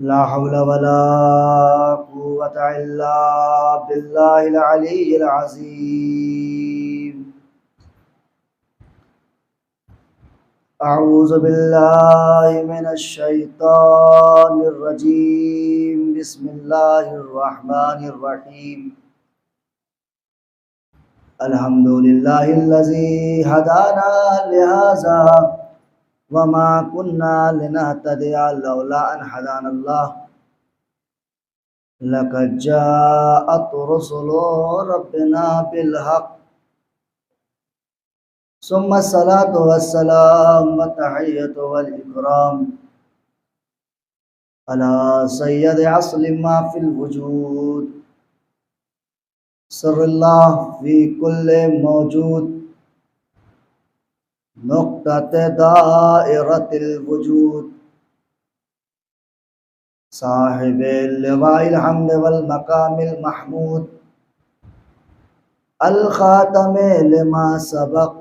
ला हौला वला कुव्वता इल्ला बिल्लाहिल अलिय्यिल अज़ीम। अऊज़ु बिल्लाहि मिनश शैतानिर रजीम। बिस्मिल्लाहिर रहमानिर रहीम। अल्हम्दुलिल्लाहिल्लज़ी हदाना लिहाज़ा वमा कुन्ना लिनहतदिया लौला अन हदानल्लाह। लक़द जाअत रुसुलु रब्बिना बिल हक़ सुम्मा सलातु वस्सलाम व तहिय्यतु वल इकराम अला सय्यद अस्लि मा फिल वजूद सिर्रुल्लाह फी कुल्लि मौजूद नुक़्तत दाइरतिल वजूद साहिबिल लिवाइल हम्द वल मकामिल महमूद अल ख़ातम लिमा सबक़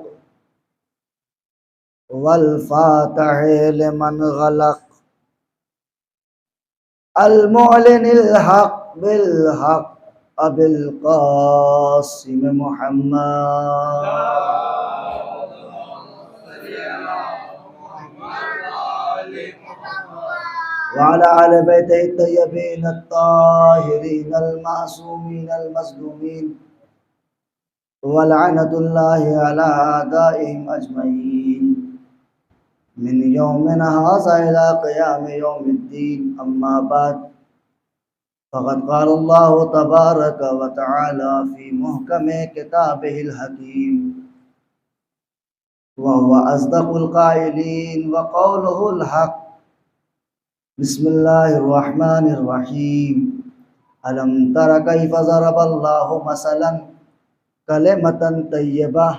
वल फ़ातिह लिमन ग़लक़ अल मुअलिनिल हक़ बिल हक़ अबिल क़ासिम मुहम्मद व अला आलि बैतिही तय्यबीन अत्ताहिरीन अल मासूमीन अल मज़लूमीन व लअनतुल्लाहि अला आदाइहिम अजमईन मिन यौमिना हाज़ा इला क़ियामि यौमिद्दीन। अम्मा बाद फ़क़द क़ाला अल्लाहु तबारक व तआला फ़ी मुहकमि किताबिहिल हकीम व हुवा अस्दक़ुल क़ाइलीन व क़ौलुहुल हक़। बिस्मिल्लाहिर रहमानिर रहीम। अलम तरा कैफ़ ज़रबल्लाहु मसलन कलिमतन तय्यबह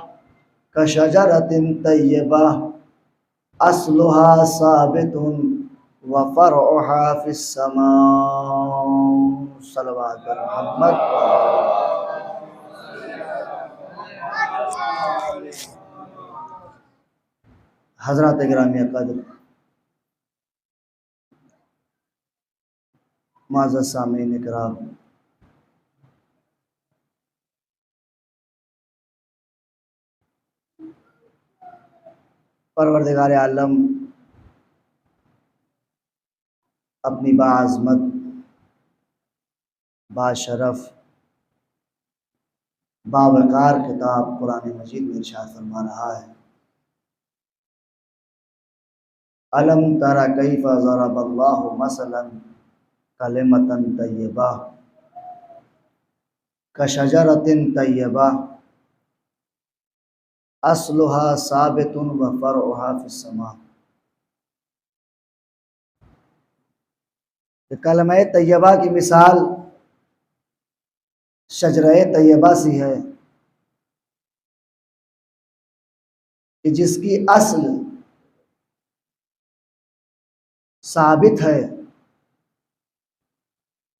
कशजरतिन तय्यबह अस्लुहा साबितुन व फ़रउहा फ़िस्समा। सल्लल्लाहु अलैहि मुहम्मद। हज़रात गिरामी क़द्र, मुअज़्ज़ज़ सामीन इकराम, परवरदिगार आलम अपनी बाअज़मत बाशरफ बावक़ार किताब कुरान मजीद में इरशाद फरमा रहा है, अलम तरा कैफ़ ज़रबल्लाहु मसलन कलिमतन तय्यबह कशजरतिन तय्यबह अस्लुहा साबितुन व फ़रउहा फ़िस्समा। कलमे तय्यबा की मिसाल शजरे तय्यबा सी है कि जिसकी अस्ल साबित है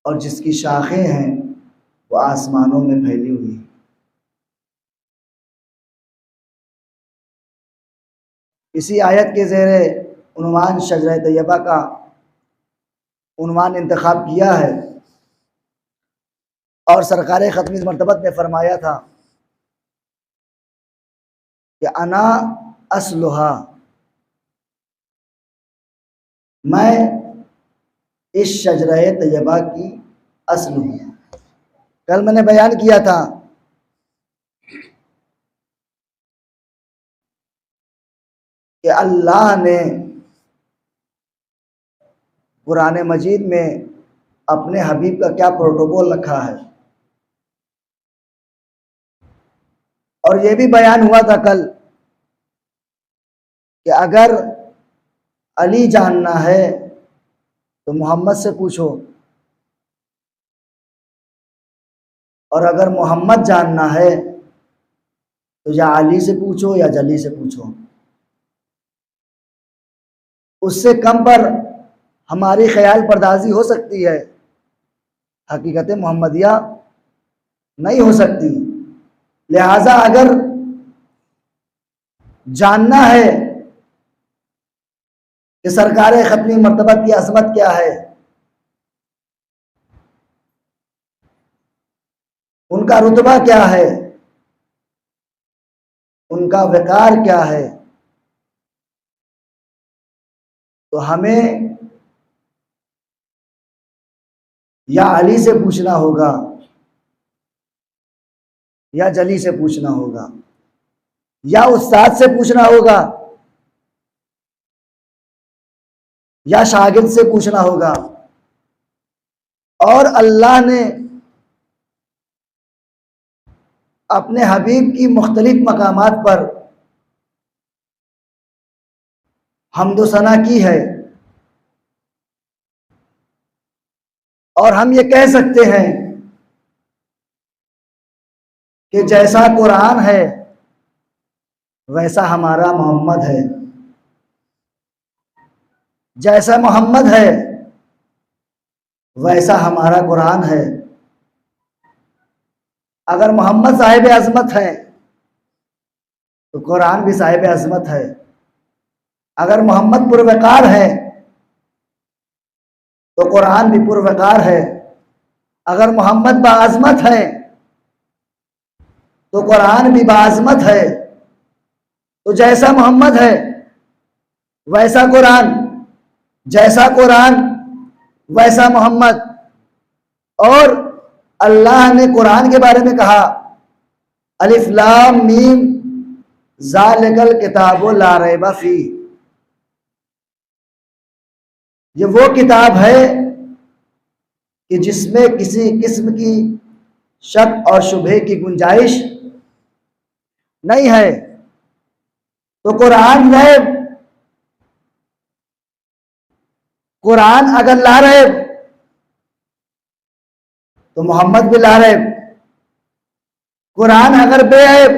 और जिसकी शाखें हैं वो आसमानों में फैली हुई। इसी आयत के ज़ेरे उन्वान शजरे तय्यबा का उन्वान इंतखाब किया है और सरकार ख़त्मी मरतबत ने फरमाया था कि अना अस्लुहा, मैं इस शजरे तय्यबा की अस्ल हूँ। कल मैंने बयान किया था कि अल्लाह ने कुरान मजीद में अपने हबीब का क्या प्रोटोकॉल रखा है, और ये भी बयान हुआ था कल कि अगर अली जानना है तो मोहम्मद से पूछो, और अगर मोहम्मद जानना है तो या अली से पूछो या जली से पूछो। उससे कम पर हमारी ख्याल पर्दाजी हो सकती है, हकीकत मोहम्मदिया नहीं हो सकती। लिहाजा अगर जानना है कि सरकार ख़त्मी मर्तबा की अज़मत क्या है उनका रुतबा क्या है, उनका वक़ार क्या है। तो हमें या अली से पूछना होगा या जली से पूछना होगा या उस्ताद से पूछना होगा या शागिर्द से पूछना होगा। और अल्लाह ने अपने हबीब की मुख्तलिफ मकामात पर हम्दो सना की है। और हम ये कह सकते हैं कि जैसा कुरान है वैसा हमारा मोहम्मद है, जैसा मोहम्मद है वैसा हमारा कुरान है। अगर मोहम्मद साहिब अज़मत है तो कुरान भी साहिब अज़मत है। अगर मोहम्मद पुरवकार है तो कुरान भी पुरवकार है। अगर मोहम्मद बाअज़मत है तो कुरान भी बाअज़मत है। तो जैसा मोहम्मद है वैसा कुरान, जैसा कुरान वैसा मोहम्मद। और अल्लाह ने कुरान के बारे में कहा, अलिफ लाम मीम ज़ालिकल किताबु ला रैब फी। ये वो किताब है कि जिसमें किसी किस्म की शक और शुबहे की गुंजाइश नहीं है। तो कुरान रैब, कुरान अगर ला रैब तो मोहम्मद भी ला रैब। कुरान अगर बेऐब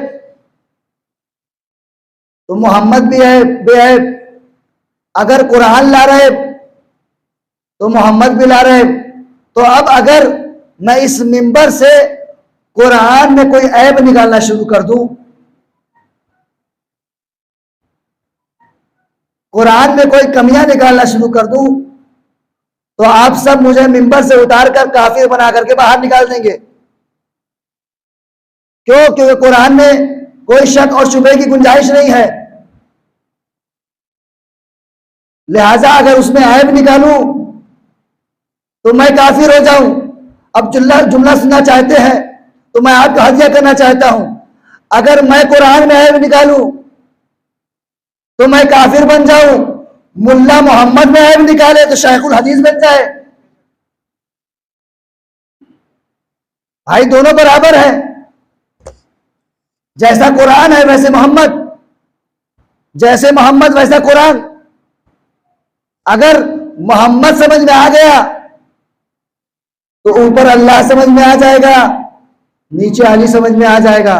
तो मोहम्मद भी है बेऐब। अगर कुरान ला रैब तो मोहम्मद भी ला रैब। तो अब अगर मैं इस मिंबर से कुरान में कोई ऐब निकालना शुरू कर दूं, कुरान में कोई कमियां निकालना शुरू कर दूं, तो आप सब मुझे मिंबर से उतार कर काफिर बना करके बाहर निकाल देंगे। क्यों? क्योंकि कुरान में कोई शक और शुबहे की गुंजाइश नहीं है। लिहाजा अगर उसमें ऐब निकालूं तो मैं काफिर हो जाऊं। अब जुमला सुनना चाहते हैं तो मैं आपको हदिया करना चाहता हूं, अगर मैं कुरान में ऐब निकालूं तो मैं काफिर बन जाऊं। मुल्ला मोहम्मद में ऐब निकाले तो शेखुल हदीस बन जाए। भाई दोनों बराबर है। जैसा कुरान है वैसे मोहम्मद, जैसे मोहम्मद वैसा कुरान। अगर मोहम्मद समझ में आ गया तो ऊपर अल्लाह समझ में आ जाएगा, नीचे अली समझ में आ जाएगा।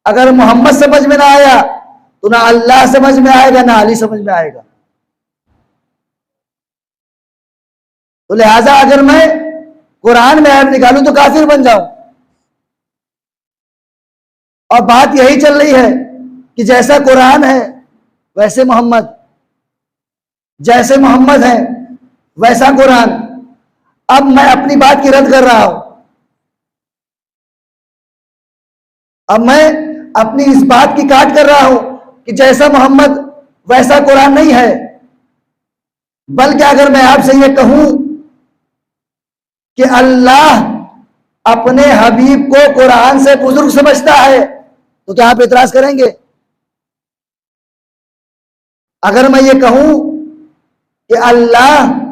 अगर मोहम्मद समझ में ना आया तो ना अल्लाह समझ में आएगा ना अली समझ में आएगा। तो लिहाजा अगर मैं कुरान में ऐब निकालूं तो काफिर बन जाऊं। और बात यही चल रही है कि जैसा कुरान है वैसे मोहम्मद, जैसे मोहम्मद है वैसा कुरान। अब मैं अपनी बात की रद्द कर रहा हूं। अब मैं अपनी इस बात की काट कर रहा हूं कि जैसा मोहम्मद वैसा कुरान नहीं है। बल्कि अगर मैं आपसे यह कहूं कि अल्लाह अपने हबीब को कुरान से बुजुर्ग समझता है तो क्या आप इतराज करेंगे? अगर मैं ये कहूं कि अल्लाह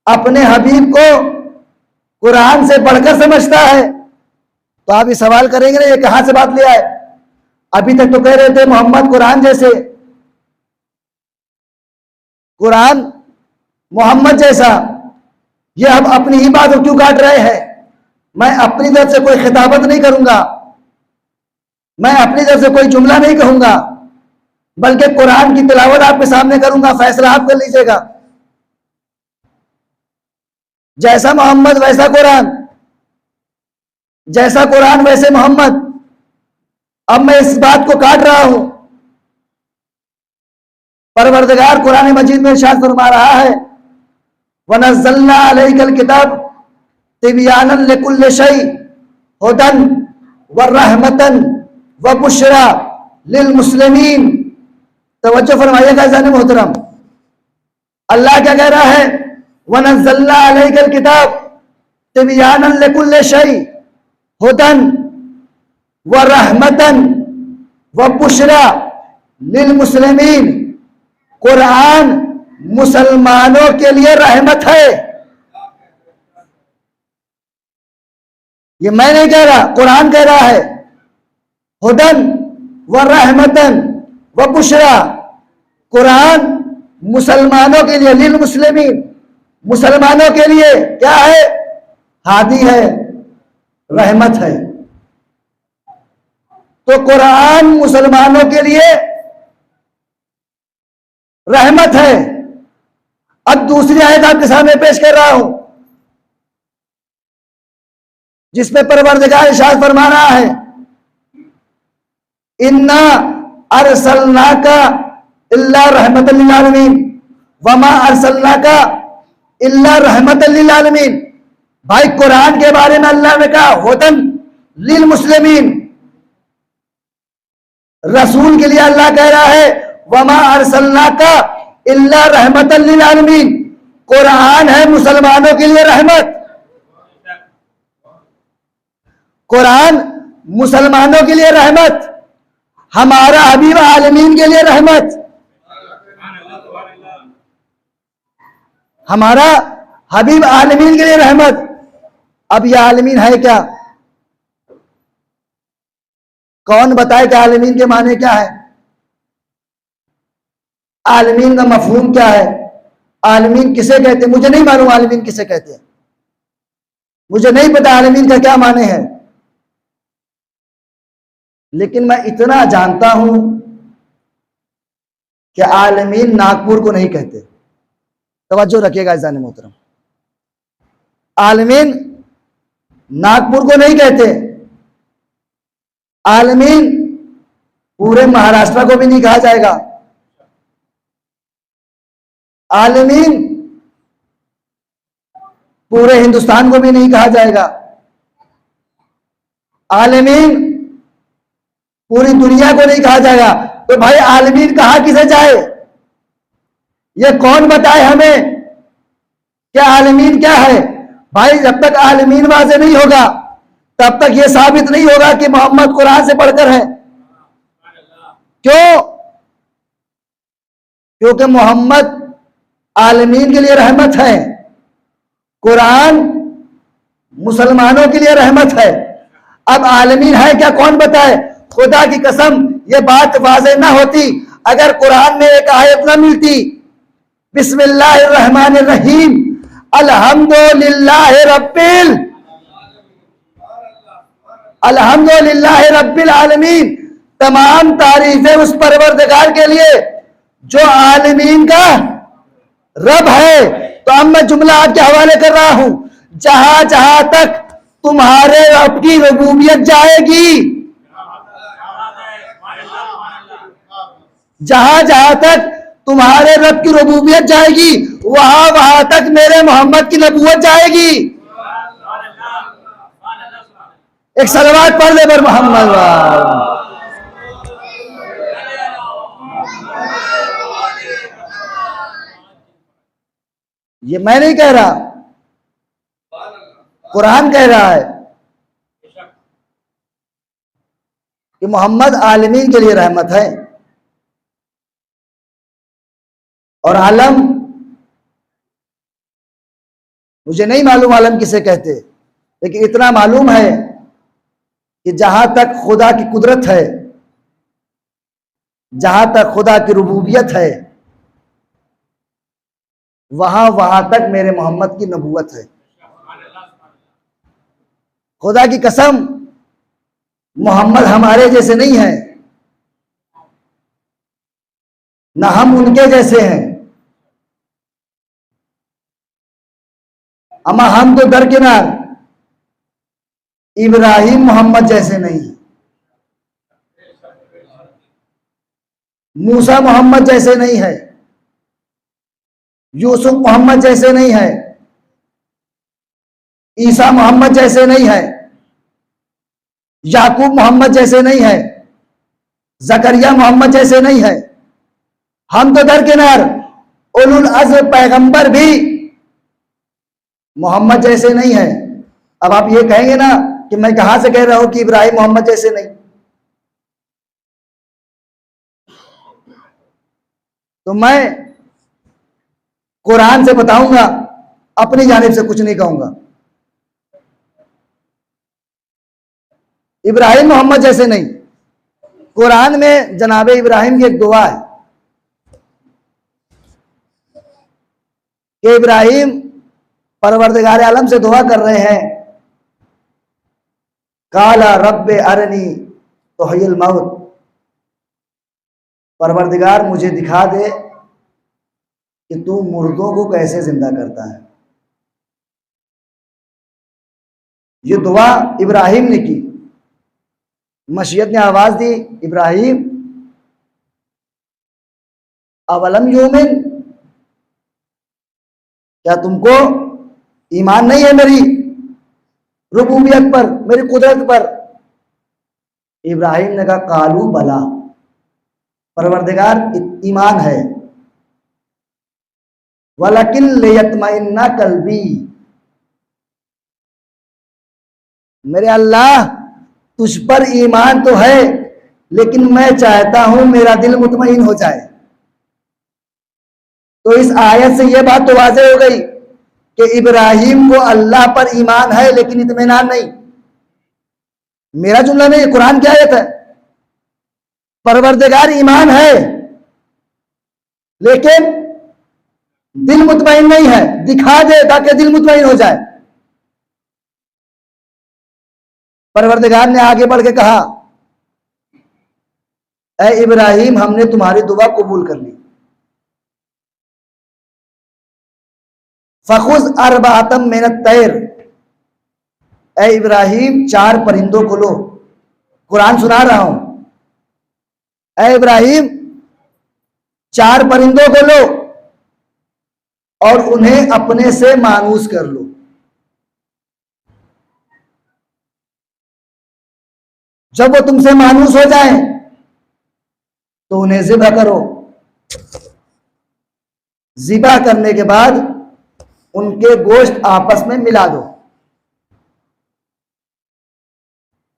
अपने हबीब को कुरान से बढ़कर समझता है तो आप ये सवाल करेंगे ना, ये कहां से बात ले आए? अभी तक तो कह रहे थे मोहम्मद कुरान जैसे, कुरान मोहम्मद जैसा। ये अब अपनी ही बात क्यों काट रहे हैं? मैं अपनी तरफ से कोई खिताबत नहीं करूंगा, मैं अपनी तरफ से कोई जुमला नहीं कहूंगा, बल्कि कुरान की तिलावत आपके सामने करूंगा। फैसला आप कर लीजिएगा। जैसा मोहम्मद वैसा कुरान, जैसा कुरान वैसे मोहम्मद। अब मैं इस बात को काट रहा हूं। परवरदिगार कुरान मजीद में इरशाद फरमा रहा है, वनज़्ज़लना अलैकल किताब तिबयानन लिकुल्लि शै हुदन व रहमतन व बुशरा लिल मुस्लिमीन। तवज्जो फरमाइएगा जाने मोहतरम, अल्लाह क्या कह रहा है? वनज़्ज़लना अलैकल किताब तिबयानन लिकुल्लि शै हुदन व रहमतन व बुशरा लिल मुस्लिमीन। कुरान मुसलमानों के लिए रहमत है। ये मैं नहीं कह रहा, कुरान कह रहा है। हुदन व रहमतन व बुशरा, कुरान मुसलमानों के लिए, लिल मुस्लिमीन, मुसलमानों के लिए क्या है? हादी है, रहमत है। तो कुरान मुसलमानों के लिए रहमत है। अब दूसरी आयत आपके सामने पेश कर रहा हूं, जिसमें परवरदिगार इरशाद फरमा रहा है, इन्ना अरसलनाका इल्ला रहमतल लिल आलमीन वमा अरसलनाका इल्ला रहमतल लिल आलमीन। भाई कुरान के बारे में अल्लाह ने कहा हुदन लिल मुस्लिमीन, रसूल के लिए अल्लाह कह रहा है वमा अरसलनाका इल्ला रहमतल लिल आलमीन। कुरान है मुसलमानों के लिए रहमत, कुरान मुसलमानों के लिए रहमत, हमारा हबीब आलमीन के लिए रहमत, हमारा हबीब आलमीन के लिए रहमत। अब यह आलमीन है क्या? कौन बताए कि आलमीन के माने क्या है? आलमीन का मफहूम क्या है? आलमीन किसे कहते हैं? मुझे नहीं मालूम आलमीन किसे कहते हैं, मुझे नहीं पता आलमीन का क्या माने हैं। लेकिन मैं इतना जानता हूं कि आलमीन नागपुर को नहीं कहते। तवज्जो रखिएगा इज़ान मोहतरम, आलमीन नागपुर को नहीं कहते। आलमीन पूरे महाराष्ट्र को भी नहीं कहा जाएगा। आलमीन पूरे हिंदुस्तान को भी नहीं कहा जाएगा। आलमीन पूरी दुनिया को नहीं कहा जाएगा। तो भाई आलमीन कहा किसे जाए? ये कौन बताए हमें क्या आलमीन क्या है? भाई जब तक आलमीन वाज़े नहीं होगा तब तक यह साबित नहीं होगा कि मोहम्मद कुरान से पढ़कर है। क्यों? क्योंकि मोहम्मद आलमीन के लिए रहमत है, कुरान मुसलमानों के लिए रहमत है। अब आलमीन है क्या, कौन बताए? खुदा की कसम ये बात वाज़े ना होती अगर कुरान में एक आयत ना मिलती, बिस्मिल्लाहिर्रहमानिर्रहीम अल्हम्दुलिल्लाहि रब्बिल आलमीन। तमाम तारीफें उस परवरदिगार के लिए जो आलमीन का रब है। तो अब मैं जुमला आपके हवाले कर रहा हूं, जहां जहां तक तुम्हारे रब की रबूबियत जाएगी, जहां जहां तक तुम्हारे रब की रबूबियत जाएगी, वहां वहां तक मेरे मोहम्मद की नबूवत जाएगी। एक सलवात पढ़ दे बर मोहम्मद। ये मैं नहीं कह रहा, कुरान कह रहा है कि मोहम्मद आलमीन के लिए रहमत है। और आलम, मुझे नहीं मालूम आलम किसे कहते, लेकिन इतना मालूम है कि जहां तक खुदा की कुदरत है, जहां तक खुदा की रुबूबियत है, वहां वहां तक मेरे मोहम्मद की नबूवत है। खुदा की कसम मोहम्मद हमारे जैसे नहीं है, ना हम उनके जैसे हैं। अमा हम तो दरकिनार, इब्राहिम मोहम्मद जैसे नहीं, मूसा मोहम्मद जैसे नहीं है, यूसुफ मोहम्मद जैसे नहीं है, ईसा मोहम्मद जैसे नहीं है। याकूब मोहम्मद जैसे नहीं है, जकरिया मोहम्मद जैसे नहीं है, हम तो दरकिनार उलुल अज़्म पैगंबर भी मोहम्मद जैसे नहीं है। अब आप ये कहेंगे ना कि मैं कहां से कह रहा हूं कि इब्राहिम मोहम्मद जैसे नहीं, तो मैं कुरान से बताऊंगा, अपनी जानिब से कुछ नहीं कहूंगा। इब्राहिम मोहम्मद जैसे नहीं। कुरान में जनाब इब्राहिम की एक दुआ है कि इब्राहिम परवरदिगार आलम से दुआ कर रहे हैं, काला रब्बे अरनी तुहियल मौत, परवरदिगार मुझे दिखा दे कि तू मुर्दों को कैसे जिंदा करता है। ये दुआ इब्राहिम ने की। मशीयत ने आवाज दी, इब्राहिम अवलम युमिन, क्या तुमको ईमान नहीं है मेरी रुबूबियत पर, मेरी कुदरत पर? इब्राहिम ने कहा कालू बला, परवरदिगार ईमान है, वलकिन लियत्मइन्ना कल्बी, मेरे अल्लाह तुझ पर ईमान तो है लेकिन मैं चाहता हूं मेरा दिल मुतमईन हो जाए। तो इस आयत से यह बात तो वाज़ेह हो गई कि इब्राहिम को अल्लाह पर ईमान है लेकिन इत्मीनान नहीं। मेरा जुमला नहीं, कुरान की आयत है। परवरदिगार ईमान है लेकिन दिल मुतमईन नहीं है, दिखा दे ताकि दिल मुतमईन हो जाए। परवरदिगार ने आगे बढ़ के कहा, ऐ इब्राहिम हमने तुम्हारी दुआ कबूल कर ली, फखुज अरबातम मिनत तैर, ऐ इब्राहिम 4 परिंदों को लो। कुरान सुना रहा हूं, ऐ इब्राहिम 4 परिंदों को लो और उन्हें अपने से मानूस कर लो। जब वो तुमसे मानूस हो जाए तो उन्हें ज़िबा करो। ज़िबा करने के बाद उनके गोश्त आपस में मिला दो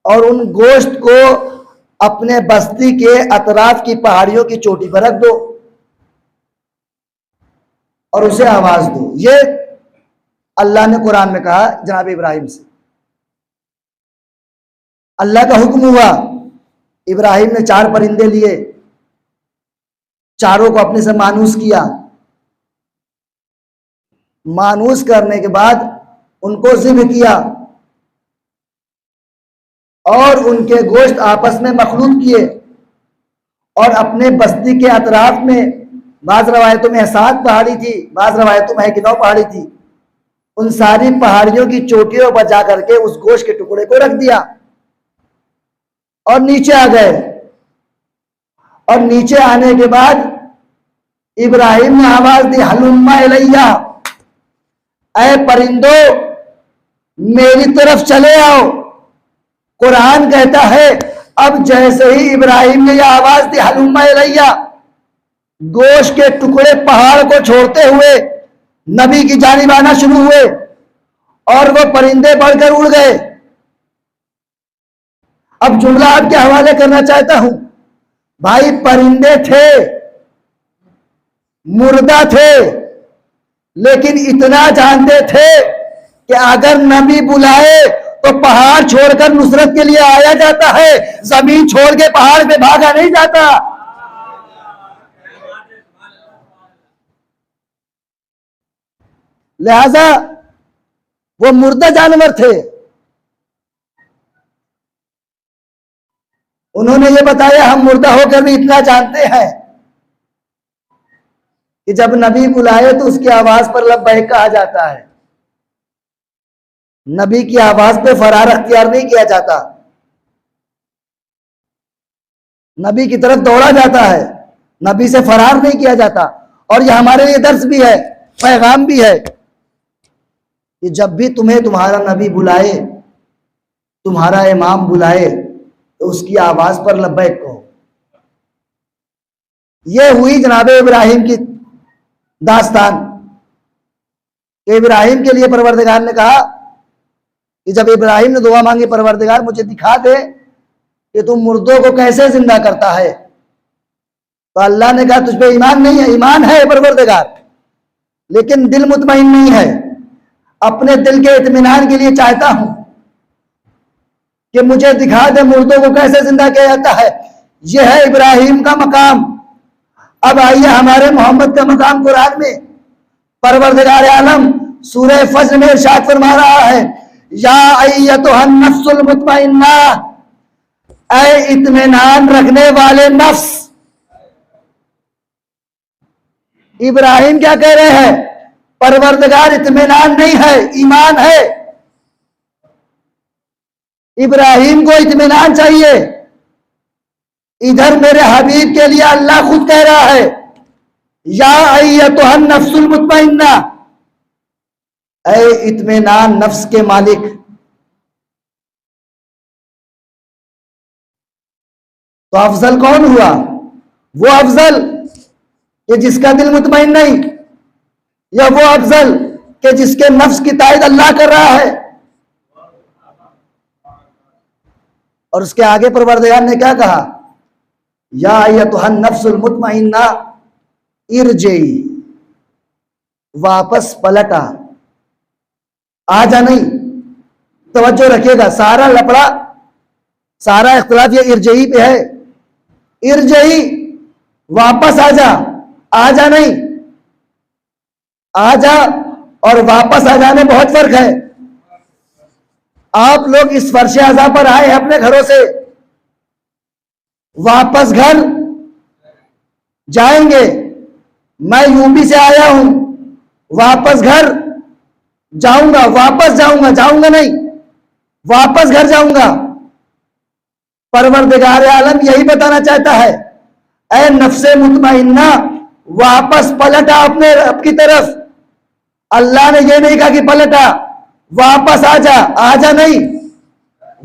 और उन गोश्त को अपने बस्ती के अतराफ की पहाड़ियों की चोटी पर रख दो और उसे आवाज दो। ये अल्लाह ने कुरान में कहा जनाब इब्राहिम से। अल्लाह का हुक्म हुआ, इब्राहिम ने 4 परिंदे लिए, चारों को अपने से मानूस किया। मानूस करने के बाद उनको ज़िब्ह किया और उनके गोश्त आपस में मखलूत किए और अपने बस्ती के अतराफ में, बाज़ रवायतों में 7 पहाड़ी थी, बाज़ रवायतों में है कि 9 पहाड़ी थी, उन सारी पहाड़ियों की चोटियों पर जा करके उस गोश्त के टुकड़े को रख दिया और नीचे आ गए। और नीचे आने के बाद इब्राहिम ने आवाज दी, हलुम्मा इलैया, ऐ परिंदो मेरी तरफ चले आओ। कुरान कहता है अब जैसे ही इब्राहिम ने यह आवाज दी हलुम्मा इलैया, गोश्त के टुकड़े पहाड़ को छोड़ते हुए नबी की जानिब आना शुरू हुए और वो परिंदे बढ़कर उड़ गए। अब जुमला आपके हवाले करना चाहता हूं, भाई परिंदे थे, मुर्दा थे, लेकिन इतना जानते थे कि अगर नबी बुलाए तो पहाड़ छोड़कर नुसरत के लिए आया जाता है, जमीन छोड़ के पहाड़ पे भागा नहीं जाता। लिहाजा वो मुर्दा जानवर थे। उन्होंने ये बताया हम मुर्दा होकर भी इतना जानते हैं कि जब नबी बुलाए तो उसकी आवाज पर लब्बैक कहा जाता है। नबी की आवाज पे फरार अख्तियार नहीं किया जाता, नबी की तरफ दौड़ा जाता है, नबी से फरार नहीं किया जाता। और यह हमारे लिए दर्स भी है, पैगाम भी है कि जब भी तुम्हें तुम्हारा नबी बुलाए तुम्हारा इमाम बुलाए तो उसकी आवाज पर लब्बैक कहो। ये हुई जनाब इब्राहिम की दास्तान। इब्राहिम के लिए परवरदिगार ने कहा कि जब इब्राहिम ने दुआ मांगी, परवरदिगार मुझे दिखा दे कि तुम मुर्दों को कैसे जिंदा करता है, तो अल्लाह ने कहा तुझ पे ईमान नहीं है। ईमान है परवरदिगार, लेकिन दिल मुतमईन नहीं है। अपने दिल के इत्मीनान के लिए चाहता हूं कि मुझे दिखा दे मुर्दों को कैसे जिंदा किया जाता है। यह है इब्राहिम का मकाम। अब आइए हमारे मोहम्मद का मकाम कुरान में परवरदिगार आलम सूरह फज्र में इरशाद फरमा रहा है, या अय्यतुहन नफ्सुल मुतमइन्ना, ऐ इत्मीनान रखने वाले नफ्स। इब्राहिम क्या कह रहे हैं? परवरदिगार इत्मीनान नहीं है, ईमान है। इब्राहिम को इत्मीनान चाहिए। इधर मेरे हबीब के लिए अल्लाह खुद कह रहा है, या अय्यतुहन नफ्सुल मुतमइन्ना, ऐ इत्मीनान नफ्स के मालिक। तो अफजल कौन हुआ? वो अफजल कि जिसका दिल मुतमईन नहीं, या वो अफजल कि जिसके नफ्स की तायद अल्लाह कर रहा है। और उसके आगे परवरदिगार ने क्या कहा? या अय्यतुहन नफ्सुल मुतमइन्ना इरजिई, वापस पलटा, आजा नहीं। तवज्जो रखिएगा, सारा लफड़ा, सारा इख्तिलाफ ये इरजिई पे है। इरजिई, वापस आजा, आजा नहीं। आजा और वापस आ जाने बहुत फर्क है। आप लोग इस फर्श आजा पर आए हैं अपने घरों से, वापस घर जाएंगे। मैं यूपी से आया हूं, वापस घर जाऊंगा, वापस जाऊंगा, जाऊंगा नहीं, वापस घर जाऊंगा। परवरदिगार आलम यही बताना चाहता है, ऐ नफ्से मुतमइन्ना, वापस पलटा अपने रब की तरफ। अल्लाह ने यह नहीं कहा कि पलटा, वापस आजा, आजा नहीं,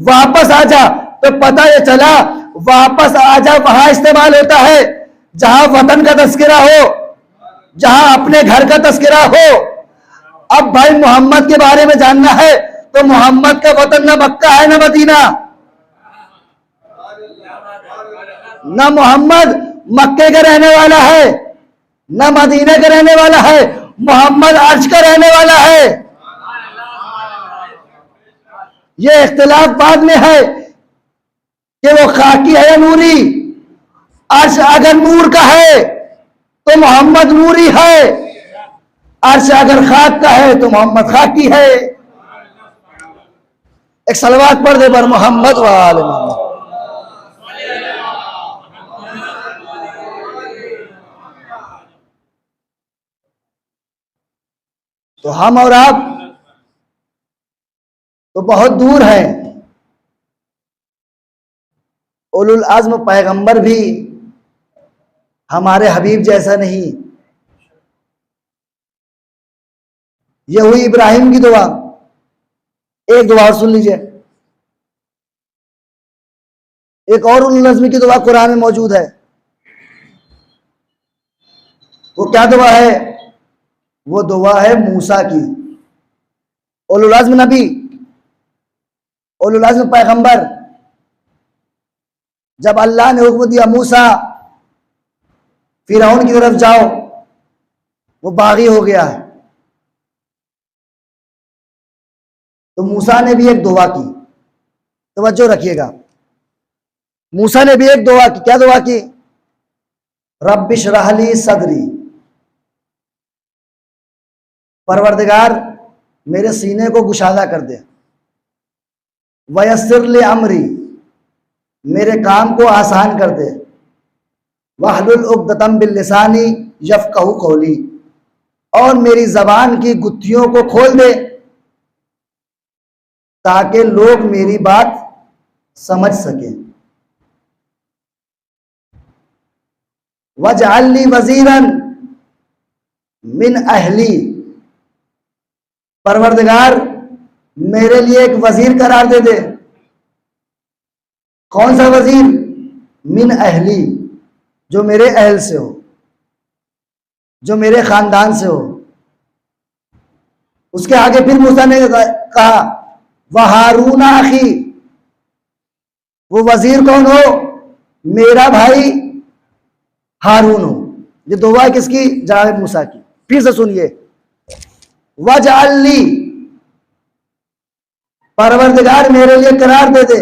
वापस आजा। तो पता ये चला वापस आजा वहां इस्तेमाल होता है जहां वतन का तस्करा हो, जहां अपने घर का तस्करा हो। अब भाई मोहम्मद के बारे में जानना है तो मोहम्मद का वतन न मक्का है न मदीना। न मोहम्मद मक्के का रहने वाला है, न मदीने का रहने वाला है, मोहम्मद अर्श का रहने वाला है। यह इख्तिलाफ बाद में है कि वो खाकी है या नूरी। अर्श अगर नूर का है तो मोहम्मद नूरी है, अर्श अगर खाक का है तो मोहम्मद खाकी है। एक सलवात पढ़ दे पर मोहम्मद वाले मोहम्मद। तो हम और आप तो बहुत दूर हैं। उलुल आज़्म पैगंबर भी हमारे हबीब जैसा नहीं। यह हुई इब्राहिम की दुआ। एक दुआ और सुन लीजिए। एक और उलुल आज़्म की दुआ कुरान में मौजूद है। वो क्या दुआ है? वो दुआ है मूसा की। उलुल आज़्म नबी, उलुल आज़्म पैगंबर, जब अल्लाह ने हुक्म दिया मूसा फिरौन की तरफ जाओ, वो बागी हो गया है, तो मूसा ने भी एक दुआ की। तवज्जो रखिएगा, मूसा ने भी एक दुआ की। क्या दुआ की? रब्बिश रहली सदरी, परवरदिगार मेरे सीने को कुशादा कर दे। वयस्सिर ले अमरी, मेरे काम को आसान कर दे। वहलुल उक़दतम बिल लिसानी यफ़क़हू क़ौली, और मेरी जबान की गुत्थियों को खोल दे ताकि लोग मेरी बात समझ सकें। वजअलनी वज़ीरन मिन अहली, परवरदिगार मेरे लिए एक वजीर करार दे दे। कौन सा वजीर? मिन अहली, जो मेरे अहल से हो, जो मेरे खानदान से हो। उसके आगे फिर मूसा ने कहा वह हारून आखी, वो वजीर कौन हो? मेरा भाई हारून हो। ये दुआ है किसकी? जनाब मूसा की। फिर से सुनिए, वजअल्ली, परवरदिगार मेरे लिए करार दे दे,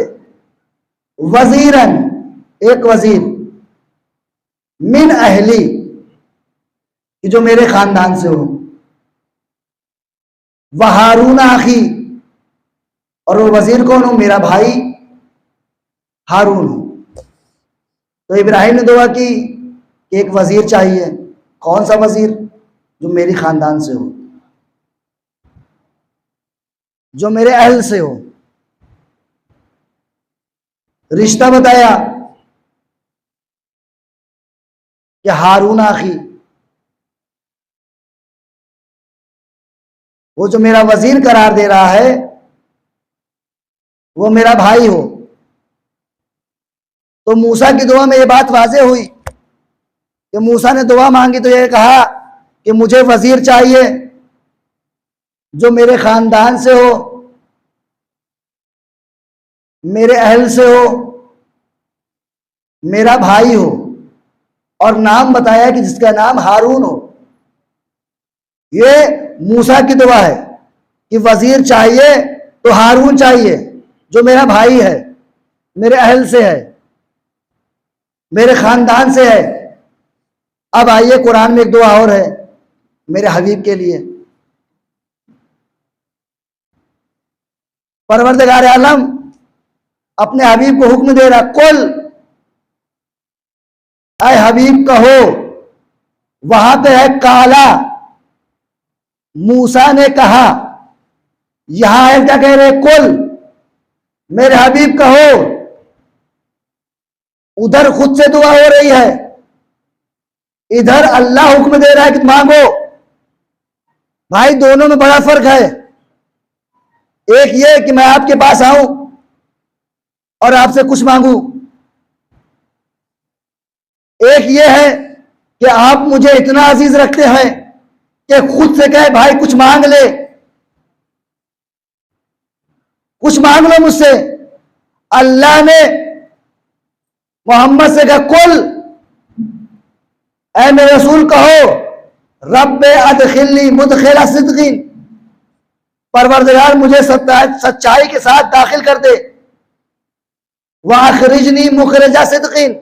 वजीरन, एक वजीर, मिन अहली, कि जो मेरे खानदान से हो, वह हारून आखी, और वो वजीर कौन हो? मेरा भाई हारून हो। तो इब्राहिम ने दुआ की कि एक वजीर चाहिए। कौन सा वजीर? जो मेरी खानदान से हो, जो मेरे अहल से हो। रिश्ता बताया कि हारून आखी, वो जो मेरा वजीर करार दे रहा है वो मेरा भाई हो। तो मूसा की दुआ में ये बात वाज़ेह हुई कि मूसा ने दुआ मांगी तो ये कहा कि मुझे वजीर चाहिए जो मेरे खानदान से हो, मेरे अहल से हो, मेरा भाई हो, और नाम बताया कि जिसका नाम हारून हो। ये मूसा की दुआ है कि वजीर चाहिए तो हारून चाहिए जो मेरा भाई है, मेरे अहल से है, मेरे खानदान से है। अब आइए, कुरान में एक दुआ और है मेरे हबीब के लिए। परवरदिगार आलम अपने हबीब को हुक्म दे रहा, कुल, ऐ हबीब कहो। वहां पे है काला, मूसा ने कहा। यहां है क्या कह रहे? कुल, मेरे हबीब कहो। उधर खुद से दुआ हो रही है, इधर अल्लाह हुक्म दे रहा है कि मांगो। भाई दोनों में बड़ा फर्क है। एक ये कि मैं आपके पास आऊं और आपसे कुछ मांगू, एक ये है कि आप मुझे इतना अजीज रखते हैं कि खुद से कहे भाई कुछ मांग ले, कुछ मांग लो मुझसे। अल्लाह ने मोहम्मद से कहा, कुल, ऐ मेरे रसूल कहो, रब्बे अदखिलनी मुदखिला सिद्दीन, परवरदिगार मुझे सच्चाई के साथ दाखिल कर दे, वाखरिजनी मुखरिजा सिद्दीन,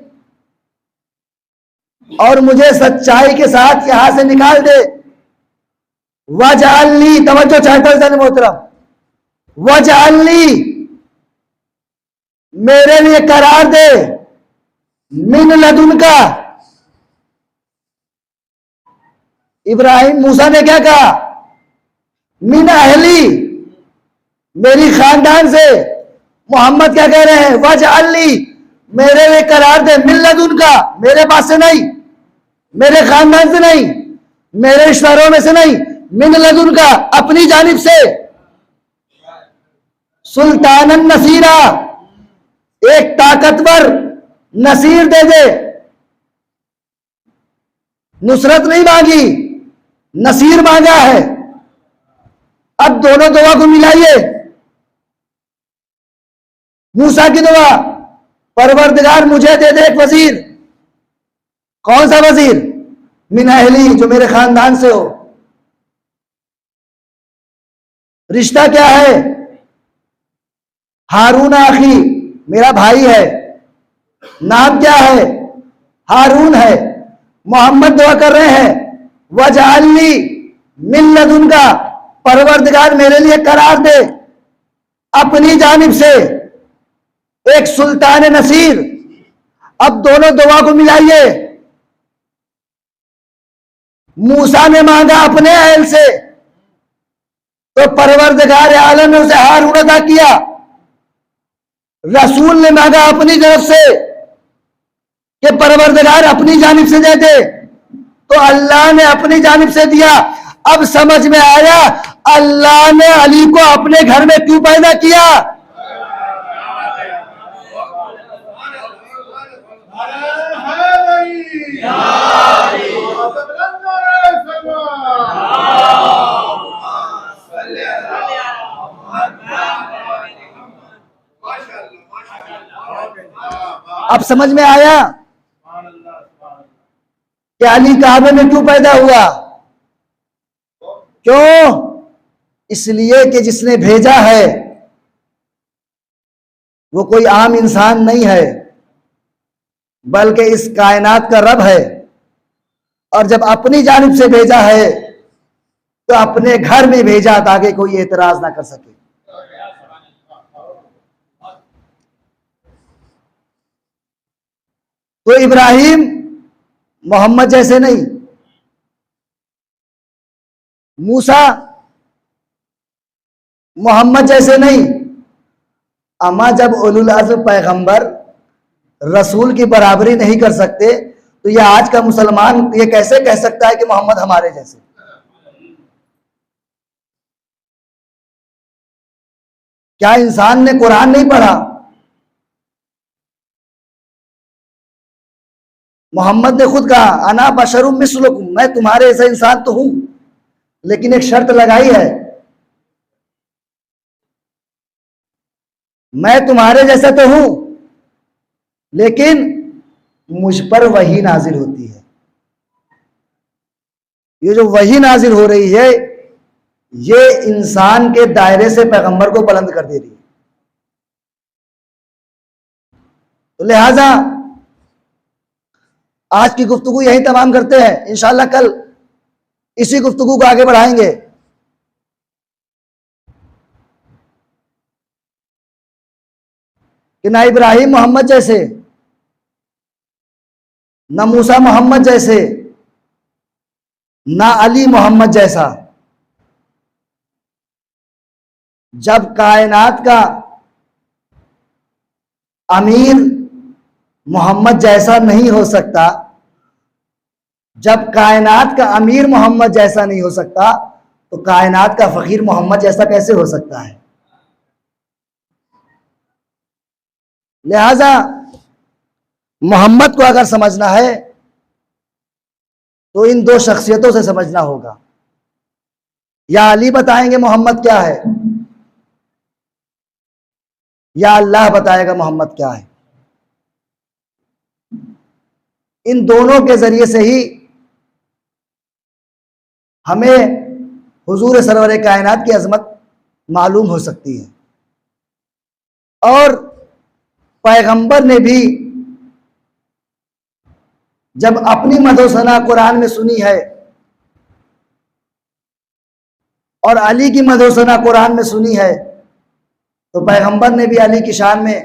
और मुझे सच्चाई के साथ यहां से निकाल दे। वजअल्नी, तवज्जो चाहता है मोहतरम, वजअल्नी, मेरे लिए करार दे, मिन लदुन का। इब्राहिम मूसा ने क्या कहा? मिन अहली, मेरी खानदान से। मोहम्मद क्या कह रहे हैं? वजअल्नी, मेरे लिए करार दे, मिन लदुन का, मेरे पास से नहीं, मेरे खानदान से नहीं, मेरे रिश्तेदारों में से नहीं, मिन लदुन का, अपनी जानिब से। सुल्तानन नसीरा, एक ताकतवर नसीर दे दे। नुसरत नहीं मांगी, नसीर मांगा है। अब दोनों दुआ को मिलाइए। मूसा की दुआ, परवरदिगार मुझे दे दे एक वजीर। कौन सा वजीर? मिन अहली, जो मेरे खानदान से हो। रिश्ता क्या है? हारून आखी, मेरा भाई है। नाम क्या है? हारून है। मोहम्मद दुआ कर रहे हैं, वजअल्नी मिन लदुनका, परवरदिगार मेरे लिए करार दे अपनी जानिब से एक सुल्तान नसीर। अब दोनों दुआ को मिलाइए। मूसा ने मांगा अपने अहल से, तो परवरदिगार आलम ने उसे हारून अता किया। रसूल ने मांगा अपनी तरफ से कि परवरदिगार अपनी जानिब से दे दे, तो अल्लाह ने अपनी जानिब से दिया। अब समझ में आया अल्लाह ने अली को अपने घर में क्यों पैदा किया। अब समझ में आया कि अली काबे में क्यों पैदा हुआ? क्यों? इसलिए कि जिसने भेजा है वो कोई आम इंसान नहीं है, बल्कि इस कायनात का रब है। और जब अपनी जानिब से भेजा है तो अपने घर में भेजा ताकि कोई एतराज ना कर सके। तो इब्राहिम मोहम्मद जैसे नहीं, मूसा मोहम्मद जैसे नहीं। अमा जब उलुल अज़्म पैगंबर रसूल की बराबरी नहीं कर सकते तो यह आज का मुसलमान ये कैसे कह सकता है कि मोहम्मद हमारे जैसे? क्या इंसान ने कुरान नहीं पढ़ा? मोहम्मद ने खुद कहा अना बशरुम मिस्लुकुम, मैं तुम्हारे जैसा इंसान तो हूं, लेकिन एक शर्त लगाई है, मैं तुम्हारे जैसा तो हूं लेकिन मुझ पर वही नाजिल होती है। ये जो वही नाजिल हो रही है ये इंसान के दायरे से पैगंबर को बुलंद कर दे रही है। तो लिहाजा आज की गुफ्तगू यही तमाम करते हैं, इंशाअल्लाह कल इसी गुफ्तगू को आगे बढ़ाएंगे। कि ना इब्राहिम मोहम्मद जैसे, ना मूसा मोहम्मद जैसे, ना अली मोहम्मद जैसा। जब कायनात का अमीर मोहम्मद जैसा नहीं हो सकता, जब कायनात का अमीर मोहम्मद जैसा नहीं हो सकता तो कायनात का फकीर मोहम्मद जैसा कैसे हो सकता है? लिहाजा मोहम्मद को अगर समझना है तो इन दो शख्सियतों से समझना होगा। या अली बताएंगे मोहम्मद क्या है, या अल्लाह बताएगा मोहम्मद क्या है। इन दोनों के जरिए से ही हमें हुजूर सरवर कायनात की अजमत मालूम हो सकती है। और पैगंबर ने भी जब अपनी मदोसना कुरान में सुनी है और अली की मदोसना कुरान में सुनी है तो पैगंबर ने भी अली की शान में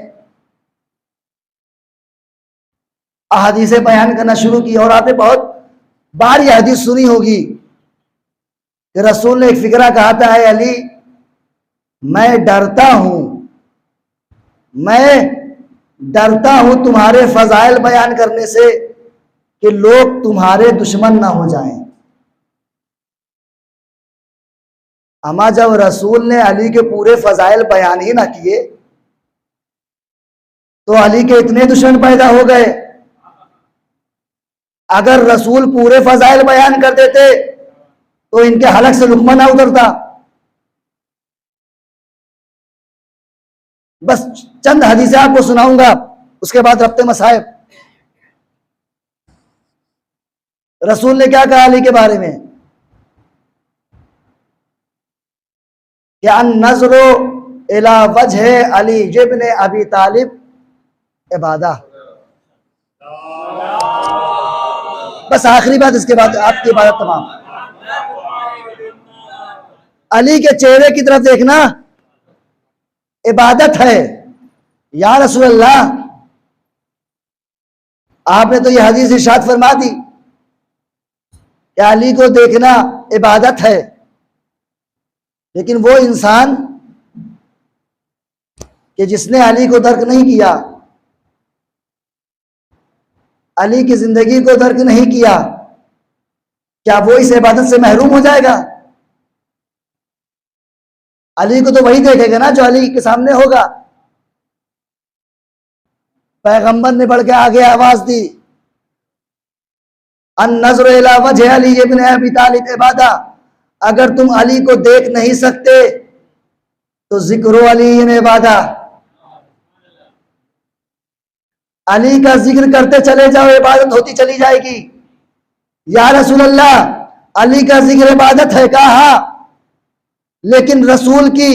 अहादीसें बयान करना शुरू की। और आपने बहुत बार यह हदीस सुनी होगी कि रसूल ने एक फिक्रा कहा था, है अली मैं डरता हूं तुम्हारे फजाइल बयान करने से कि लोग तुम्हारे दुश्मन ना हो जाएं। अमा जब रसूल ने अली के पूरे फजाइल बयान ही ना किए तो अली के इतने दुश्मन पैदा हो गए। अगर रसूल पूरे फजाइल बयान कर देते तो इनके हलक से लुकमा ना उतरता। बस चंद हदीसें आपको सुनाऊंगा, उसके बाद रब्ते मसाइब। रसूल ने क्या कहा अली के बारे में कि अन नज़रो इला वजह अली इब्न अबी तालिब इबादा। बस आखिरी बात, इसके बाद आपकी इबादत तमाम। अली के चेहरे की तरफ देखना इबादत है। या रसूल अल्लाह, आपने तो यह हदीस इरशाद फरमा दी कि अली को देखना इबादत है, लेकिन वो इंसान कि जिसने अली को दर्क नहीं किया, अली की जिंदगी को दर्क नहीं किया, क्या वो इस इबादत से महरूम हो जाएगा? अली को तो वही देखेगा ना जो अली के सामने होगा। पैगंबर ने बढ़ के आगे आवाज दी अन नज़र इला वजह अली इब्न अबी तालिब इबादा, अगर तुम अली को देख नहीं सकते तो जिक्र अली इबादा, अली का जिक्र करते चले जाओ, इबादत होती चली जाएगी। या रसूल अल्लाह, अली का जिक्र इबादत है, कहा, लेकिन रसूल की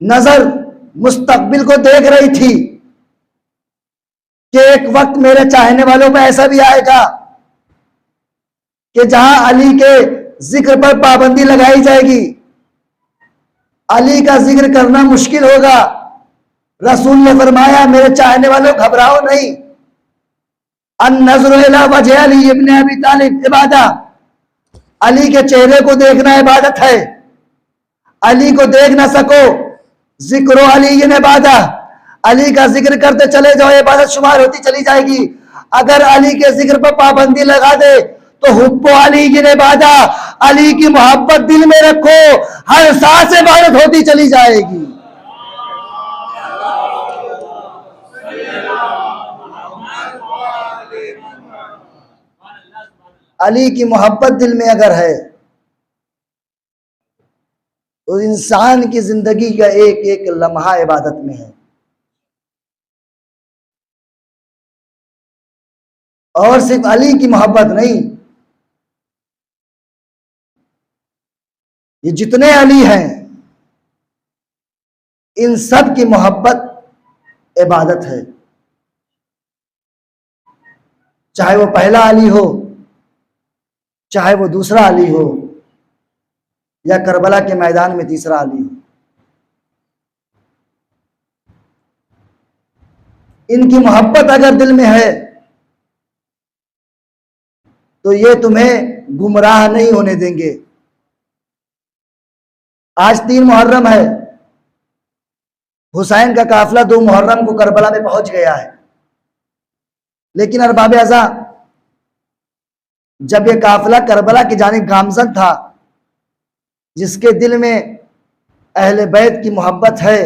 नजर मुस्तकबिल को देख रही थी कि एक वक्त मेरे चाहने वालों पर ऐसा भी आएगा कि जहां अली के जिक्र पर पाबंदी लगाई जाएगी, अली का जिक्र करना मुश्किल होगा। रसूल ने फरमाया, मेरे चाहने वालों घबराओ नहीं, अन नज़र इला वजह अली इब्न अबी तालिब इबादा, अली के चेहरे को देखना इबादत है। अली को देख ना सको, जिक्र अली इबादा, अली का जिक्र करते चले जाओ, इबादत शुमार होती चली जाएगी। अगर अली के जिक्र पर पाबंदी लगा दे तो हुब्बो अली इबादा, अली की मोहब्बत दिल में रखो, हर सांस इबादत होती चली जाएगी। अली की मोहब्बत दिल में अगर है तो इंसान की जिंदगी का एक एक लम्हा इबादत में है। और सिर्फ अली की मोहब्बत नहीं, ये जितने अली हैं इन सब की मोहब्बत इबादत है। चाहे वो पहला अली हो, चाहे वो दूसरा अली हो, या करबला के मैदान में तीसरा अली हो, इनकी मोहब्बत अगर दिल में है तो ये तुम्हें गुमराह नहीं होने देंगे। आज 3 मुहर्रम है, हुसैन का काफिला 2 मुहर्रम को करबला में पहुंच गया है, लेकिन अरबाब अज़ा जब यह काफिला करबला की जानिब गामजन था, जिसके दिल में अहले बैत की मोहब्बत है,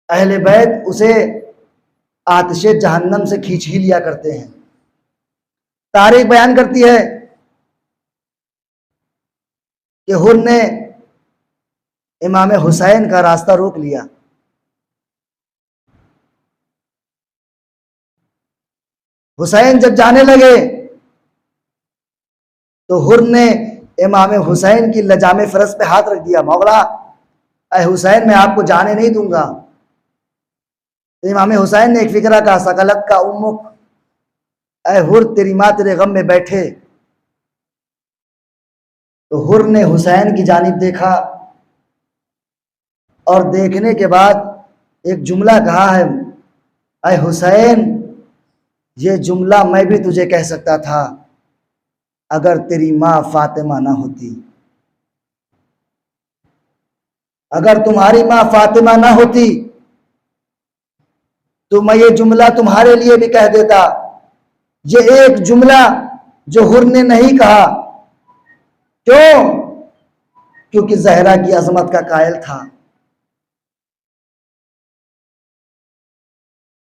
अहले बैत उसे आतिशे जहन्नम से खींच ही लिया करते हैं। तारीख बयान करती है कि हुर ने इमाम हुसैन का रास्ता रोक लिया। हुसैन जब जाने लगे तो हुर ने इमाम हुसैन की लजामे फरस पे हाथ रख दिया, मौला ऐ हुसैन मैं आपको जाने नहीं दूंगा। तो इमाम हुसैन ने एक फिक्रा कहा, सकलत का उम्मुक, ऐ हुर तेरी माँ तेरे गम में बैठे। तो हुर ने हुसैन की जानिब देखा और देखने के बाद एक जुमला कहा है, ऐ हुसैन ये जुमला मैं भी तुझे कह सकता था अगर तेरी माँ फातिमा ना होती। अगर तुम्हारी माँ फातिमा ना होती तो मैं ये जुमला तुम्हारे लिए भी कह देता। ये एक जुमला जो हुर ने नहीं कहा, क्यों? क्योंकि जहरा की अजमत का कायल था।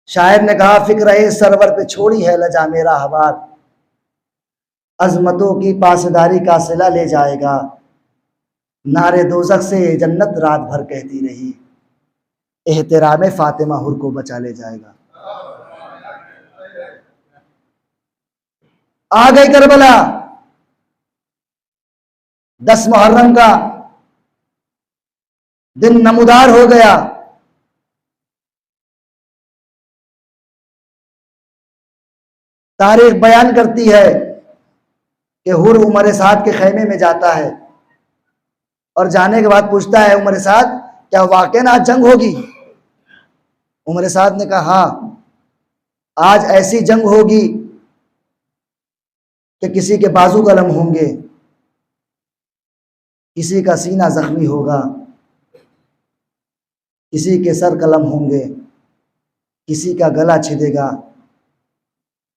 शायर ने कहा, फिक्र सरवर पे छोड़ी है लजा मेरा हवार, अजमतों की पासदारी का सिला ले जाएगा। नारे दोजख से जन्नत रात भर कहती रही, एहतराम फातिमा हुर को बचा ले जाएगा। आ गई करबला, 10 मुहर्रम का दिन नमूदार हो गया। तारीख बयान करती है कि हुर उमर साद के खैमे में जाता है और जाने के बाद पूछता है, उमर साद क्या वाकई आज जंग होगी? उमर साद ने कहा, हाँ आज ऐसी जंग होगी कि किसी के बाजू कलम होंगे, किसी का सीना जख्मी होगा, किसी के सर कलम होंगे, किसी का गला छिदेगा।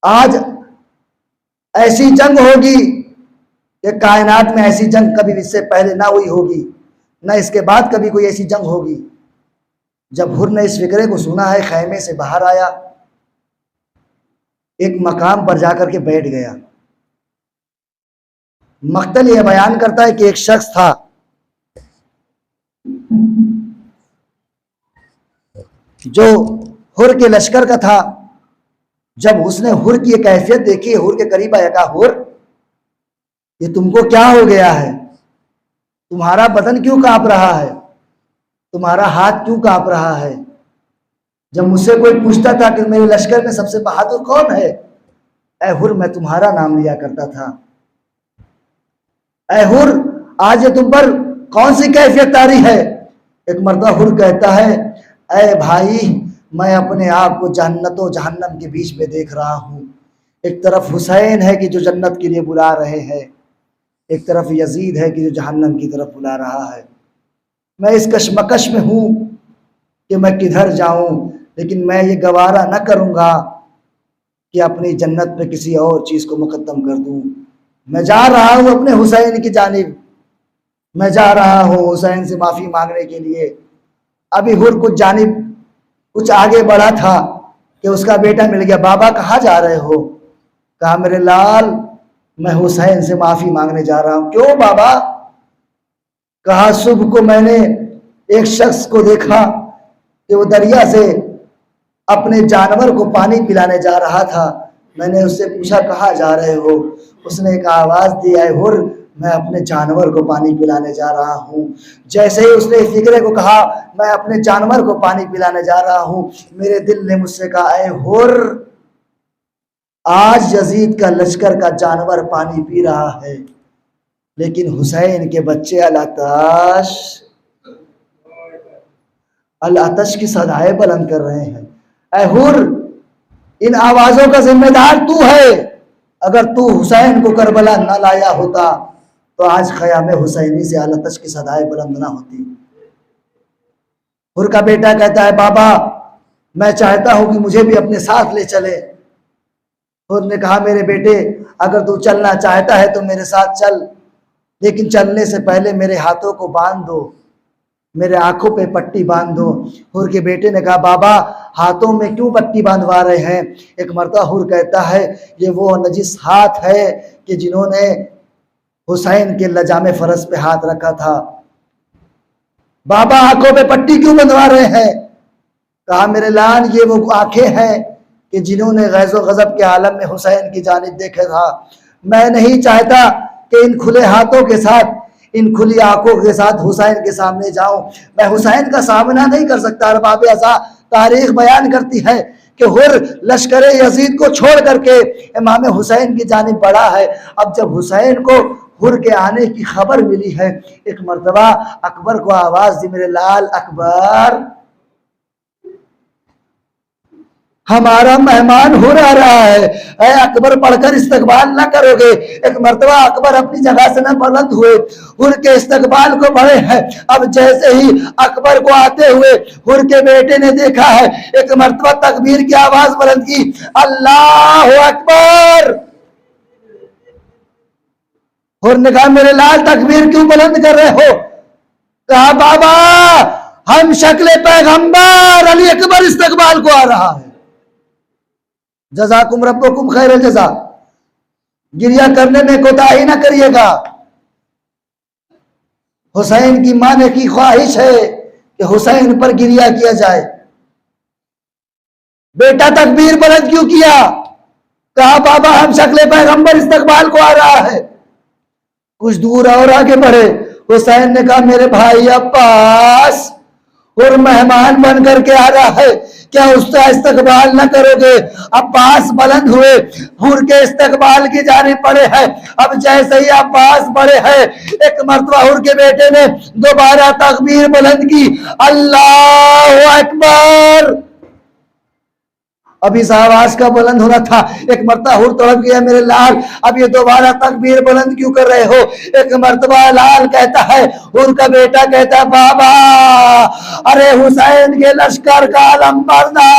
आज ऐसी जंग होगी कि कायनात में ऐसी जंग कभी इससे पहले ना हुई होगी, ना इसके बाद कभी कोई ऐसी जंग होगी। जब हुर ने इस फिक्रे को सुना है, खैमे से बाहर आया एक मकाम पर जाकर के बैठ गया। मक्तल यह बयान करता है कि एक शख्स था जो हुर के लश्कर का था। जब उसने हुर की कैफियत देखी, हुर के करीब आया, कहा हुर, ये तुमको क्या हो गया है? तुम्हारा बदन क्यों कांप रहा है? तुम्हारा हाथ क्यों कांप रहा है? जब मुझसे कोई पूछता था कि मेरे लश्कर में सबसे बहादुर कौन है, ऐ हुर मैं तुम्हारा नाम लिया करता था। ऐ हुर, आज ये तुम पर कौन सी कैफियत तारी है? एक मर्दा हुर कहता है, ऐ भाई, मैं अपने आप को जन्नत और जहन्नम के बीच में देख रहा हूँ। एक तरफ हुसैन है कि जो जन्नत के लिए बुला रहे हैं, एक तरफ यजीद है कि जो जहन्नम की तरफ बुला रहा है। मैं इस कशमकश में हूँ कि मैं किधर जाऊँ, लेकिन मैं ये गवारा न करूँगा कि अपनी जन्नत पे किसी और चीज़ को मुकद्दम कर दूँ। मैं जा रहा हूँ अपने हुसैन की जानिब, मैं जा रहा हूँ हुसैन से माफ़ी मांगने के लिए। अभी हुर कुछ आगे बढ़ा था कि उसका बेटा मिल गया। बाबा कहाँ जा रहे हो? कहा मेरे लाल, मैं हुसैन से माफ़ी मांगने जा रहा हूँ। क्यों बाबा? कहा सुबह को मैंने एक शख्स को देखा कि वो दरिया से अपने जानवर को पानी पिलाने जा रहा था। मैंने उससे पूछा कहाँ जा रहे हो? उसने एक आवाज़ दी, है हुर, मैं अपने जानवर को पानी पिलाने जा रहा हूँ। जैसे ही उसने फिक्रे को कहा मैं अपने जानवर को पानी पिलाने जा रहा हूँ, मेरे दिल ने मुझसे कहा, ऐ हुर, आज यजीद का लश्कर का जानवर पानी पी रहा है, लेकिन हुसैन के बच्चे अल आतश की सदाएं बुलंद कर रहे हैं। ऐ हुर, इन आवाजों का जिम्मेदार तू है। अगर तू हुसैन को करबला न लाया होता तो आज ख़याम हुसैनी से अल आतश की सदाएं बुलंद ना होती। हुर का बेटा कहता है, बाबा मैं चाहता हूं कि मुझे भी अपने साथ ले चले। हुर ने कहा, मेरे बेटे, अगर तू चलना चाहता है तो मेरे साथ चल, लेकिन चलने से पहले मेरे हाथों को बांध दो, मेरे आंखों पे पट्टी बांध दो। हुर के बेटे ने कहा, बाबा हाथों में क्यों पट्टी बांधवा रहे हैं? एक मर्दा हुर कहता है, ये वो नजिस हाथ है कि जिन्होंने हुसैन के लजामे फरस पे हाथ रखा था। बाबा आंखों पे पट्टी क्यों बंधवा रहे हैं? कहा मेरे लाल, ये वो आंखें हैं कि जिन्होंने गैज़ो गज़ब के आलम में हुसैन की जानिब देखा था। मैं नहीं चाहता कि इन खुले हाथों के साथ, इन खुली आंखों के साथ हुसैन के सामने जाऊं। मैं हुसैन का सामना नहीं कर सकता। अरबाब अज़ा तारीख बयान करती है कि हुर लश्कर यजीद को छोड़ करके इमाम हुसैन की जानिब बढ़ा है। अब जब हुसैन को हुर के आने की खबर मिली है, एक मर्तबा अकबर को आवाज दी, मेरे लाल अकबर, हमारा मेहमान हुर आ रहा है। ऐ अकबर पढ़कर इस्तकबाल ना करोगे? एक मर्तबा अकबर अपनी जगह से न बुलंद हुए, हुर के इस्तकबाल को बढ़े हैं। अब जैसे ही अकबर को आते हुए हुर के बेटे ने देखा है, एक मर्तबा तकबीर की आवाज बुलंद की, अल्लाह अकबर। हुर ने कहा, मेरे लाल तकबीर क्यों बुलंद कर रहे हो? कहा, बाबा हम शक्ल पैगंबर अली अकबर इस्तकबाल को आ रहा है। जज़ाकुम रब्बुकुम खैरल जज़ा। गिरिया करने में कोताही ना करिएगा। हुसैन की माने की ख्वाहिश है कि हुसैन पर गिरिया किया जाए। बेटा तकबीर बुलंद क्यों किया? कहा, बाबा हम शक्ल पैगंबर इस्तकबाल को आ रहा है। कुछ दूर और आगे बढ़े, हुसैन ने कहा, मेरे भाई अब्बास, और मेहमान बन करके आ रहा है, क्या उसका इस्तकबाल न करोगे? अब्बास बुलंद हुए, हुर के इस्तकबाल की जानिब पड़े हैं। अब जैसे ही अब्बास बड़े हैं, एक मर्तबा हुर के बेटे ने दोबारा तकबीर बुलंद की, अल्लाह अकबर। अब इस आवाज का बुलंद होना था। एक मर्तबा हुर तड़प गया, मेरे लाल अब ये दोबारा तकबीर बुलंद क्यों कर रहे हो? एक मर्तबा लाल कहता है, हुर का बेटा कहता है, बाबा अरे हुसैन के लश्कर का आलम बरदा,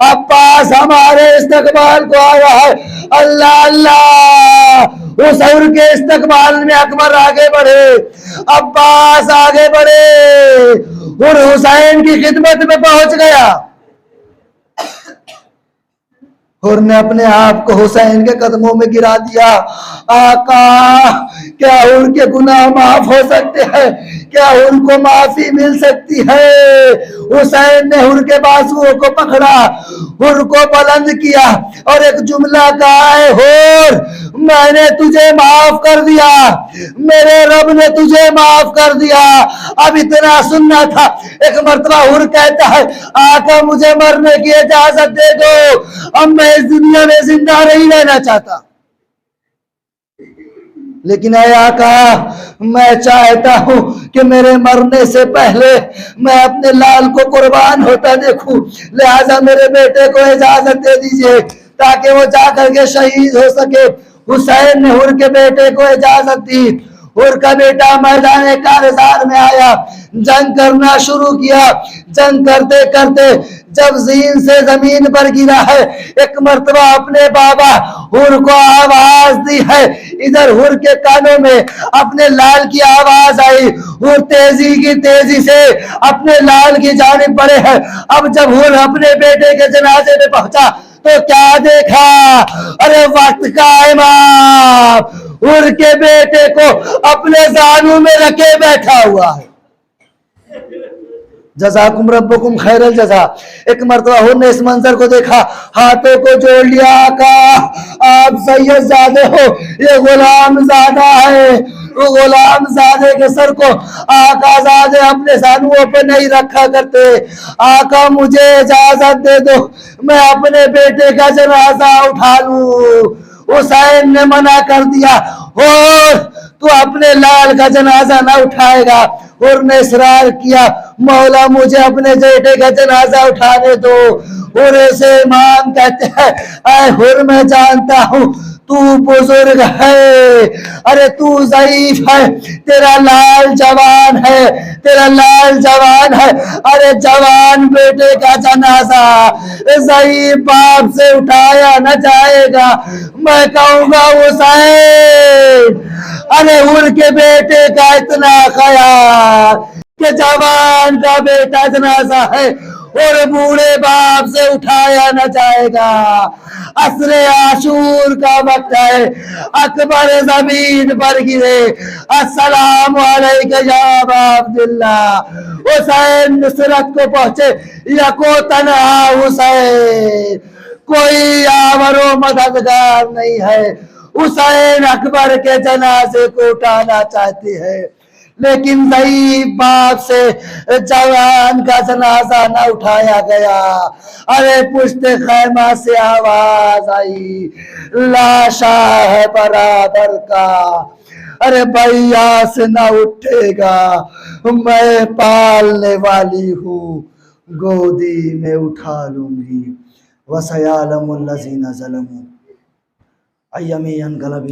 अब्बास हमारे इस्तकबाल को आ रहा है। अल्लाह अल्लाह। हुसैन के इस्तकबाल में अकबर आगे बढ़े, अब्बास आगे बढ़े, हुर हुसैन की खिदमत में पहुंच गया। हुर ने अपने आप को हुसैन के कदमों में गिरा दिया। आका, क्या उनके गुनाह माफ हो सकते हैं? क्या उनको माफी मिल सकती है? हुसैन ने हुर के बाजुओं को पकड़ा, हुर को बुलंद किया और एक जुमला कहा है, हुर मैंने तुझे माफ कर दिया, मेरे रब ने तुझे माफ कर दिया। अब इतना सुनना था। एक मर्तबा हुर कहता है, आका मुझे मरने की इजाजत दे दो, अब मैं इस दुनिया में जिंदा नहीं रहना चाहता। लेकिन ऐ आका, मैं चाहता हूं कि मेरे मरने से पहले मैं अपने लाल को कुर्बान होता देखूं, लिहाजा मेरे बेटे को इजाजत दे दीजिए ताकि वो जाकर के शहीद हो सके। हुसैन ने हुर के बेटे को इजाजत दी। हुर का बेटा मैदान कारज़ार में आया, जंग करना शुरू किया। जंग करते करते जब जीन से जमीन पर गिरा है, एक मर्तबा अपने बाबा हुर को आवाज दी है। इधर हुर के कानों में अपने लाल की आवाज आई। हुर तेजी से अपने लाल की जानिब बढ़े हैं। अब जब हुर अपने बेटे के जनाजे में पहुंचा तो क्या देखा? अरे वक्त का इमाम हुर के बेटे को अपने जानू में रखे बैठा हुआ है। जज़ाकुम रब्बुकुम खैरल जज़ा। एक मर्तबा हुर ने इस मंजर को देखा, हाथों को जोड़ लिया, आका आप सैयद ज़ादे हो, ये गुलाम ज़ादा है। वो गुलाम ज़ादे के सर को आका ज़ादे अपने सानुओं पर नहीं रखा करते। आका मुझे इजाजत दे दो, मैं अपने बेटे का जनाजा उठा लूं। हुसैन ने मना कर दिया, और तू अपने लाल का जनाजा ना उठाएगा। हुर ने इसरार किया, मौला मुझे अपने बेटे का जनाजा उठाने दो। हुर से इमाम कहते हैं, ऐ हुर मैं जानता हूं तू बुजुर्ग है, अरे तू ज़ईफ है, तेरा लाल जवान है, तेरा लाल जवान है। अरे जवान बेटे का जनाजा ज़ईफ बाप से उठाया न जाएगा। मैं कहूंगा हुसैन, अरे हुर के बेटे का इतना ख्याल कि जवान का बेटा जनाजा है और बूढ़े बाप से उठाया न जाएगा। असरे आशूर का वक्त है, अकबर जमीन पर गिरे, अस्सलाम अलैका या अबा अब्दुल्लाह। हुसैन नुसरत को पहुंचे, यको तन्हा हुसैन, कोई आवरो मददगार नहीं है। हुसैन अकबर के जनाजे को उठाना चाहते हैं, लेकिन ज़ईफ बाप से जवान का जनाजा न उठाया गया। अरे पुश्ते खैमा से आवाज आई, लाशा है बराबर का, अरे भैया से न उठेगा, मैं पालने वाली हूँ, गोदी में उठा लूंगी। वसयालमुल लज़ीना ज़लमू अय्यमी अनक़लबी।